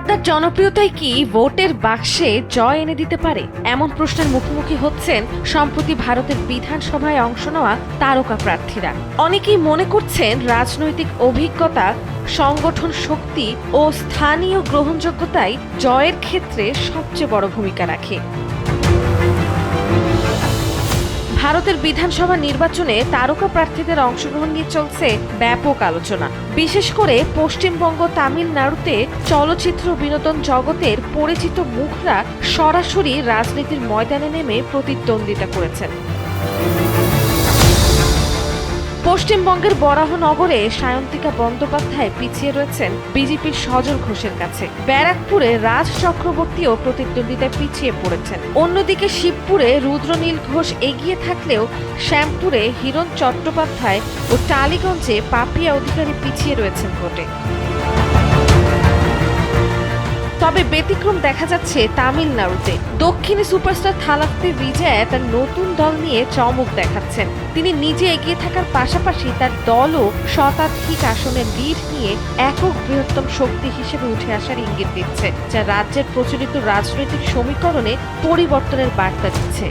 পর্দার জনপ্রিয়তাই কি ভোটের বাক্সে জয় এনে দিতে পারে? এমন প্রশ্নের মুখোমুখি হচ্ছেন সম্প্রতি ভারতের বিধানসভায় অংশ নেওয়া তারকা প্রার্থীরা। অনেকেই মনে করছেন রাজনৈতিক অভিজ্ঞতা, সংগঠন শক্তি ও স্থানীয় গ্রহণযোগ্যতাই জয়ের ক্ষেত্রে সবচেয়ে বড় ভূমিকা রাখে। ভারতের বিধানসভা নির্বাচনে তারকা প্রার্থীদের অংশগ্রহণ নিয়ে চলছে ব্যাপক আলোচনা। বিশেষ করে পশ্চিমবঙ্গ, তামিলনাড়ুতে চলচ্চিত্র বিনোদন জগতের পরিচিত মুখরা সরাসরি রাজনীতির ময়দানে নেমে প্রতিদ্বন্দ্বিতা করেছেন। পশ্চিমবঙ্গের বরাহনগরে সায়ন্তিকা বন্দ্যোপাধ্যায় পিছিয়ে রয়েছেন বিজেপির সজল ঘোষের কাছে। ব্যারাকপুরে রাজ চক্রবর্তীও প্রতিদ্বন্দ্বিতায় পিছিয়ে পড়েছেন। অন্যদিকে শিবপুরে রুদ্রনীল ঘোষ এগিয়ে থাকলেও শ্যামপুরে হিরণ চট্টোপাধ্যায় ও টালিগঞ্জে পাপিয়া অধিকারী পিছিয়ে রয়েছেন ভোটে। তবে ব্যতিক্রম দেখা যাচ্ছে তামিলনাড়ুতে। দক্ষিণী সুপারস্টার থালাপ্পি বিজয়া তার নতুন দল নিয়ে চমক দেখাচ্ছেন। তিনি নিজে এগিয়ে থাকার পাশাপাশি তার দলও শতাধিক আসনের লিড নিয়ে একক বৃহত্তম শক্তি হিসেবে উঠে আসার ইঙ্গিত দিচ্ছে, যা রাজ্যের প্রচলিত রাজনৈতিক সমীকরণে পরিবর্তনের বার্তা দিচ্ছে।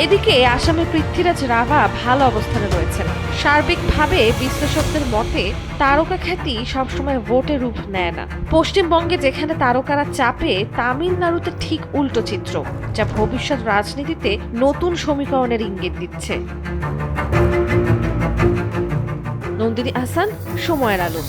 এদিকে আসামে পৃথ্বীরাজ রাভা ভালো অবস্থানে রয়েছেন। সার্বিকভাবে বিশ্লেষকদের মতে তারকা খ্যাতি সবসময় ভোটে রূপ নেয় না। পশ্চিমবঙ্গে যেখানে তারকারা চাপে, তামিলনাড়ুতে ঠিক উল্টো চিত্র, যা ভবিষ্যৎ রাজনীতিতে নতুন সমীকরণের ইঙ্গিত দিচ্ছে। নন্দিনী আহসান, সময়ের আলো।